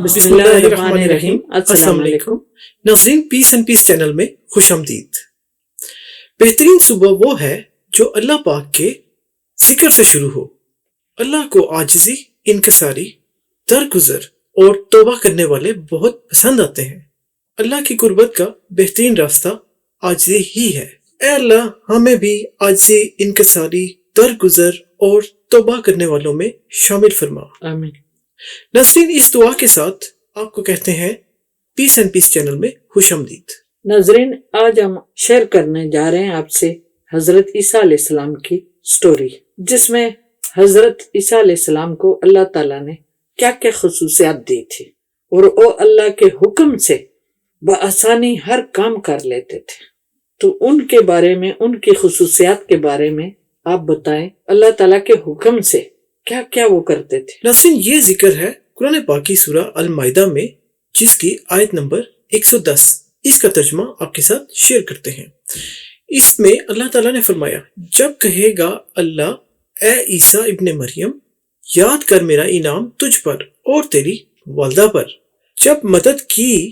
بسم اللہ الرحمن الرحیم۔ السلام علیکم ناظرین، پیس اینڈ پیس چینل میں خوش آمدید۔ بہترین صبح وہ ہے جو اللہ پاک کے ذکر سے شروع ہو۔ اللہ کو عاجزی، انکساری، درگزر اور توبہ کرنے والے بہت پسند آتے ہیں۔ اللہ کی قربت کا بہترین راستہ عاجزی ہی ہے۔ اے اللہ، ہمیں بھی عاجزی، انکساری، درگزر اور توبہ کرنے والوں میں شامل فرما، آمین۔ ناظرین، اس دعا کے ساتھ آپ کو کہتے ہیں پیس اینڈ پیس چینل میں خوش آمدید۔ ناظرین، آج ہم شیئر کرنے جا رہے ہیں آپ سے حضرت عیسیٰ علیہ السلام کی سٹوری، جس میں حضرت عیسیٰ علیہ السلام کو اللہ تعالیٰ نے کیا کیا خصوصیات دی تھی، اور وہ اللہ کے حکم سے بآسانی ہر کام کر لیتے تھے۔ تو ان کے بارے میں، ان کی خصوصیات کے بارے میں آپ بتائیں، اللہ تعالیٰ کے حکم سے کیا کیا وہ کرتے تھے۔ ناظرین، یہ ذکر ہے قرآن پاک کی سورہ المائدہ میں، جس کی آیت نمبر 110۔ اس کا ترجمہ آپ کے ساتھ شیئر کرتے ہیں۔ اس میں اللہ تعالیٰ نے فرمایا، جب کہے گا اللہ، اے عیسیٰ ابن مریم، یاد کر میرا انعام تجھ پر اور تیری والدہ پر، جب مدد کی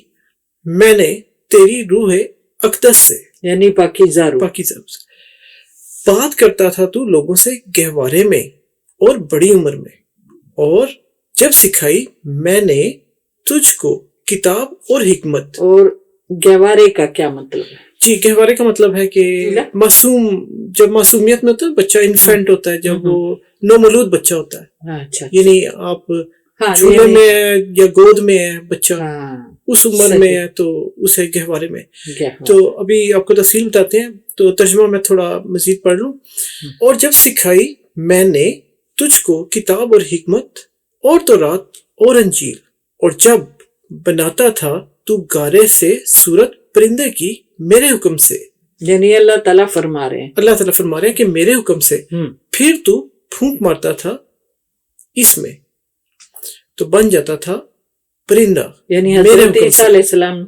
میں نے تیری روح اقدس سے، یعنی پاکیزہ روح، بات کرتا تھا تو لوگوں سے گہوارے میں اور بڑی عمر میں، اور جب سکھائی میں نے تجھ کو کتاب اور حکمت۔ اور گہوارے کا کیا مطلب ہے؟ جی، گہوارے کا مطلب ہے کہ معصوم، جب معصومیت میں ہوتا ہے بچہ، انفینٹ ہوتا ہے، جب وہ نومولود بچہ ہوتا ہے، اچھا، یعنی آپ چولہے میں ہے یا گود میں ہے بچہ، اس عمر میں ہے تو اسے گہوارے میں۔ تو ابھی آپ کو تفصیل بتاتے ہیں، تو ترجمہ میں تھوڑا مزید پڑھ لوں۔ اور جب سکھائی میں نے تجھ کو کتاب اور حکمت اور تورات اور انجیل، اور جب بناتا تھا تو گارے سے صورت پرندے کی میرے حکم سے، یعنی اللہ تعالیٰ فرما رہے ہیں کہ میرے حکم سے، پھر تو پھونک مارتا تھا اس میں تو بن جاتا تھا پرندہ۔ یعنی حضرت عیسیٰ علیہ السلام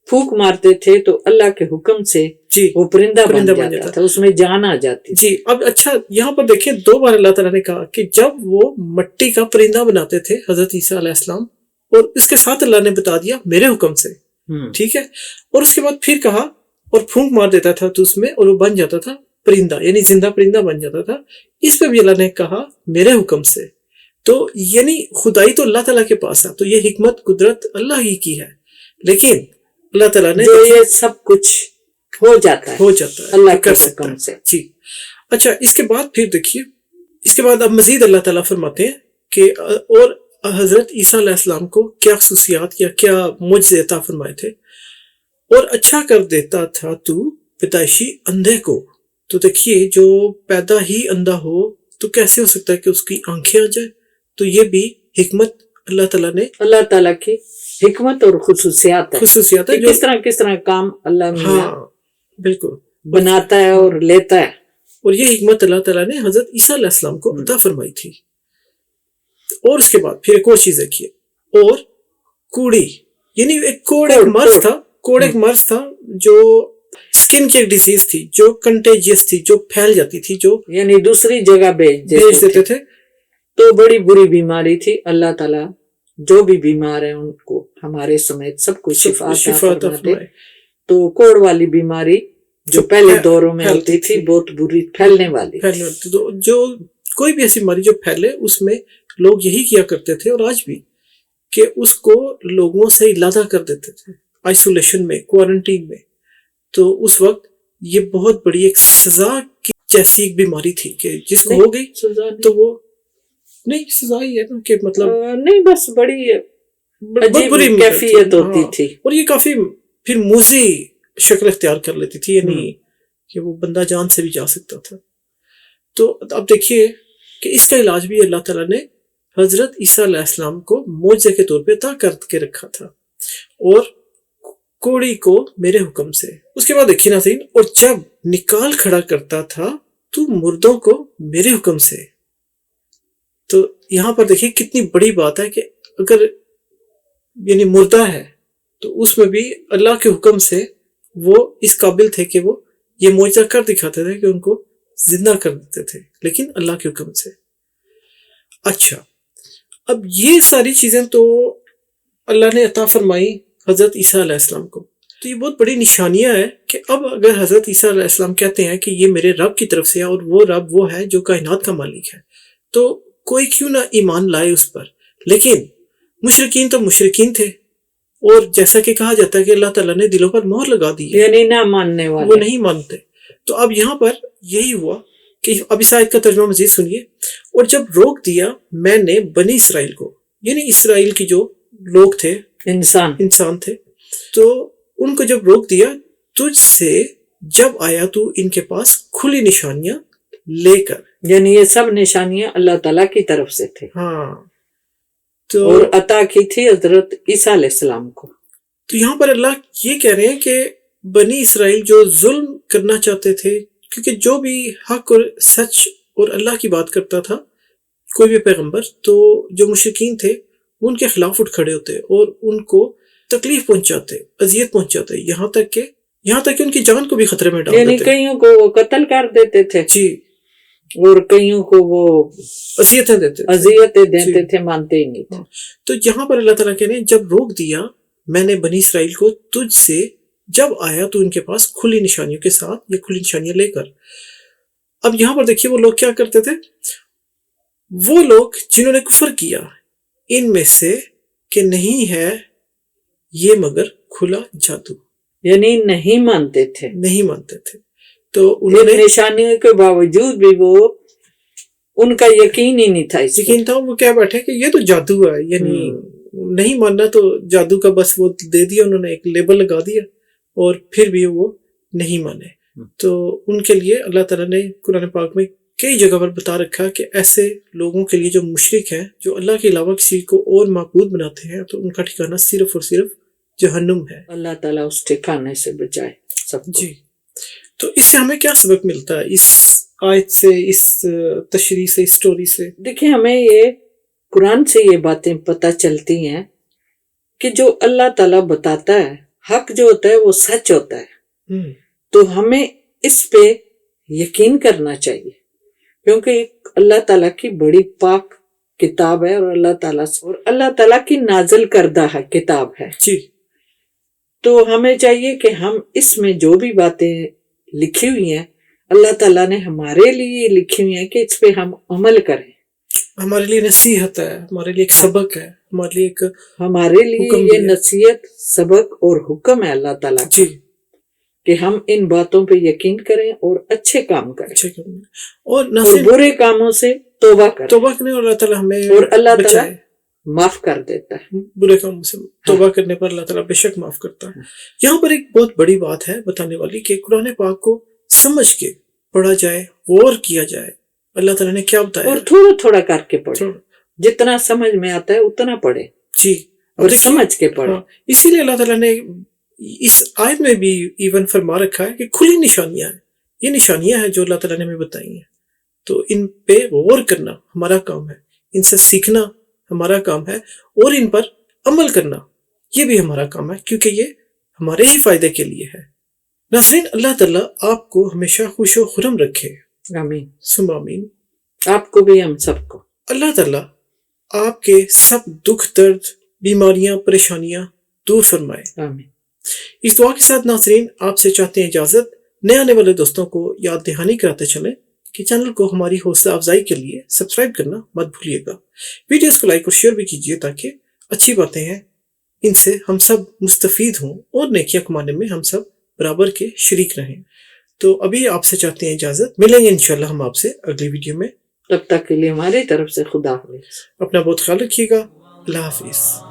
پھونک مارتے تھے تو اللہ کے حکم سے وہ پرندہ بن جاتا تھا، اس میں جان آ جاتی۔ جی، اب اچھا یہاں پر دیکھیں، دو بار اللہ تعالیٰ نے کہا کہ جب وہ مٹی کا پرندہ بناتے تھے حضرت عیسیٰ علیہ السلام، اور اس کے ساتھ اللہ نے بتا دیا میرے حکم سے، ٹھیک ہے، اور اس کے بعد پھر کہا اور پھونک مار دیتا تھا تو اس میں، اور وہ بن جاتا تھا پرندہ، یعنی زندہ پرندہ بن جاتا تھا۔ اس پہ بھی اللہ نے کہا میرے حکم سے۔ تو یعنی خدائی تو اللہ تعالیٰ کے پاس ہے، تو یہ حکمت قدرت اللہ ہی کی ہے، لیکن اللہ تعالیٰ نے یہ سب کچھ ہو جاتا ہے اللہ کے حکم سے۔ جی، اچھا، اس کے بعد پھر دیکھیے، اس کے بعد اب مزید اللہ تعالیٰ فرماتے ہیں کہ اور حضرت عیسیٰ علیہ السلام کو کیا خصوصیات یا کیا معجزے عطا فرمائے تھے۔ اور اچھا کر دیتا تھا تو پیدائشی اندھے کو۔ تو دیکھیے، جو پیدا ہی اندھا ہو تو کیسے ہو سکتا ہے کہ اس کی آنکھیں آ جائے؟ تو یہ بھی حکمت اللہ تعالیٰ نے، اللہ تعالیٰ کی حکمت اور خصوصیات ہے جو کس طرح کام اللہ بالکل بناتا ہے اور لیتا ہے، اور یہ حکمت اللہ تعالیٰ نے حضرت عیسیٰ علیہ السلام کو عطا فرمائی تھی۔ اور اس کے بعد پھر ایک اور چیز دیکھیے، اور کوڑی، یعنی ایک مرض تھا جو سکن کی ایک ڈیزیز تھی، جو کنٹیجیس تھی، جو پھیل جاتی تھی، جو یعنی دوسری جگہ بھیج دیتے تھے۔ تو بڑی بری بیماری تھی۔ اللہ تعالیٰ جو بھی بیمار ہیں ان کو، ہمارے سمیت سب کو شفا عطا فرمائے۔ تو کوڑ والی بیماری جو پہلے دوروں میں ہوتی تھی، بہت بری پھیلنے والی، جو کوئی بھی ایسی بیماری جو پھیلے، اس میں لوگ یہی کیا کرتے تھے، اور آج بھی، کہ اس کو لوگوں سے علیحدہ کر دیتے تھے، آئسولیشن میں، کوارنٹین میں۔ تو اس وقت یہ بہت بڑی ایک سزا کی جیسی ایک بیماری تھی کہ جس کو ہو گئی تو وہ نہیں، سزا ہی ہے نا، کہ مطلب نہیں، بس بڑی بری کیفیت ہوتی تھی، اور یہ کافی پھر موذی شکل اختیار کر لیتی تھی، یعنی کہ وہ بندہ جان سے بھی جا سکتا تھا۔ تو اب دیکھیے کہ اس کا علاج بھی اللہ تعالیٰ نے حضرت عیسیٰ علیہ السلام کو معجزے کے طور پہ عطا کر کے رکھا تھا، اور کوڑی کو میرے حکم سے۔ اس کے بعد دیکھیے ناظرین، اور جب نکال کھڑا کرتا تھا تو مردوں کو میرے حکم سے۔ تو یہاں پر دیکھیے کتنی بڑی بات ہے کہ اگر یعنی مردہ ہے تو اس میں بھی اللہ کے حکم سے وہ اس قابل تھے کہ وہ یہ معجزہ کر دکھاتے تھے کہ ان کو زندہ کر دیتے تھے، لیکن اللہ کے حکم سے۔ اچھا، اب یہ ساری چیزیں تو اللہ نے عطا فرمائی حضرت عیسیٰ علیہ السلام کو. تو یہ بہت بڑی نشانیاں ہیں کہ اب اگر حضرت عیسیٰ علیہ السلام کہتے ہیں کہ یہ میرے رب کی طرف سے ہے اور وہ رب وہ ہے جو کائنات کا مالک ہے، تو کوئی کیوں نہ ایمان لائے اس پر. لیکن مشرکین تو مشرکین تھے، اور جیسا کہ کہا جاتا ہے کہ اللہ تعالیٰ نے دلوں پر مہر لگا دی ہے، یعنی نہ ماننے وہ والے. نہیں مانتے. تو اب یہاں پر یہی ہوا کہ اب اس آیت کا ترجمہ مزید سنیے. اور جب روک دیا میں نے بنی اسرائیل کو، یعنی اسرائیل کی جو لوگ تھے، انسان تھے، تو ان کو جب روک دیا، تجھ سے جب آیا تو ان کے پاس کھلی نشانیاں لے کر. یعنی یہ سب نشانیاں اللہ تعالیٰ کی طرف سے تھے، ہاں، تو اور عطا کی تھی حضرت عیسیٰ علیہ السلام کو. تو یہاں پر اللہ یہ کہہ رہے ہیں کہ بنی اسرائیل جو ظلم کرنا چاہتے تھے، کیونکہ جو بھی حق اور سچ اور اللہ کی بات کرتا تھا کوئی بھی پیغمبر، تو جو مشرکین تھے وہ ان کے خلاف اٹھ کھڑے ہوتے اور ان کو تکلیف پہنچاتے، اذیت پہنچاتے، یہاں تک کہ ان کی جان کو بھی خطرے میں ڈال یعنی دیتے. کئیوں کو وہ قتل کر دیتے تھے جی، اور کئیوں کو وہ اذیتیں دیتے تھے. اذیتیں دیتے تھے، مانتے ہی نہیں تھے. تو یہاں پر اللہ تعالیٰ کہہ رہے ہیں جب روک دیا میں نے بنی اسرائیل کو تجھ سے جب آیا تو ان کے پاس کھلی نشانیوں کے ساتھ، یا کھلی نشانیاں لے کر. اب یہاں پر دیکھیے وہ لوگ کیا کرتے تھے، وہ لوگ جنہوں نے کفر کیا ان میں سے کہ نہیں ہے یہ مگر کھلا جادو، یعنی نہیں مانتے تھے. نہیں مانتے تھے. تو انہوں نے نشانیوں کے باوجود بھی وہ ان کا یقین ہی نہیں تھا اس پہ. یقین تھا، وہ کیا بیٹھے کہ یہ تو جادو ہے، یعنی نہیں ماننا تو جادو کا بس وہ دے دیا انہوں نے، ایک لیبل لگا دیا، اور پھر بھی وہ نہیں مانے. تو ان کے لیے اللہ تعالیٰ نے قرآن پاک میں کئی جگہ پر بتا رکھا کہ ایسے لوگوں کے لیے جو مشرک ہیں، جو اللہ کے علاوہ کسی کو اور معبود بناتے ہیں، تو ان کا ٹھکانہ صرف اور صرف جہنم ہے. اللہ تعالیٰ اس ٹھکانے سے بچائے سب کو. جی، تو اس سے ہمیں کیا سبق ملتا ہے، اس آیت سے، اس تشریح سے، اس سٹوری سے؟ دیکھیں، ہمیں یہ قرآن سے یہ باتیں پتہ چلتی ہیں کہ جو اللہ تعالیٰ بتاتا ہے، حق جو ہوتا ہے وہ سچ ہوتا ہے. تو ہمیں اس پہ یقین کرنا چاہیے، کیونکہ اللہ تعالیٰ کی بڑی پاک کتاب ہے، اور اللہ تعالیٰ کی نازل کردہ ہے کتاب ہے. جی، تو ہمیں چاہیے کہ ہم اس میں جو بھی باتیں لکھی ہوئی ہیں اللہ تعالیٰ نے ہمارے لیے لکھی ہوئی ہیں کہ اس پہ ہم عمل کریں. ہمارے لیے نصیحت ہے، ہمارے لیے ایک سبق ہے، ہمارے لیے حکم بھی یہ ہے. نصیحت، سبق اور حکم ہے اللہ تعالیٰ کا، جی، کہ ہم ان باتوں پہ یقین کریں اور اچھے کام کریں، اچھا کرنا، اور نہ اور صرف برے کاموں سے توبہ کریں. توبہ کرنے، اور اللہ تعالیٰ ہمیں اور اللہ تعالیٰ بچائے معاف کر دیتا ہے. برے کاموں سے. توبہ کرنے پر اللہ تعالیٰ بے شک معاف کرتا ہے. یہاں پر ایک بہت بڑی بات ہے بتانے والی کہ قرآن پاک کو سمجھ کے پڑھا جائے، غور کیا جائے اللہ تعالیٰ نے کیا بتایا، اور تھوڑا تھوڑا کر کے پڑھے، جتنا سمجھ میں آتا ہے اتنا پڑھے. جی، اور سمجھ کے پڑھے. اسی لیے اللہ تعالیٰ نے اس آیت میں بھی ایون فرما رکھا ہے کہ کھلی نشانیاں ہیں، یہ نشانیاں ہیں جو اللہ تعالیٰ نے ہمیں بتائی ہیں، تو ان پہ غور کرنا ہمارا کام ہے، ان سے سیکھنا ہمارا کام ہے، اور ان پر عمل کرنا یہ بھی ہمارا کام ہے، کیونکہ یہ ہمارے ہی فائدے کے لیے ہے. ناظرین، اللہ تعالیٰ آپ کو ہمیشہ خوش و خرم رکھے، آمین. ثم آمین. آپ کو بھی، ہم سب کو. اللہ تعالیٰ آپ کے سب دکھ درد، بیماریاں، پریشانیاں دور فرمائے. آمین. اس دعا کے ساتھ ناظرین آپ سے چاہتے ہیں اجازت. نئے آنے والے دوستوں کو یاد دہانی کراتے چلیں کہ چینل کو ہماری حوصلہ افزائی کے لیے سبسکرائب کرنا مت بھولیے گا. ویڈیوز کو لائک اور شیئر بھی کیجیے تاکہ اچھی باتیں ہیں ان سے ہم سب مستفید ہوں اور نیکیاں کمانے میں ہم سب برابر کے شریک رہیں. تو ابھی آپ سے چاہتے ہیں اجازت. ملیں گے انشاءاللہ ہم آپ سے اگلی ویڈیو میں. تب تک کے لیے ہماری طرف سے خدا حافظ. اپنا بہت خیال رکھیے گا. اللہ حافظ.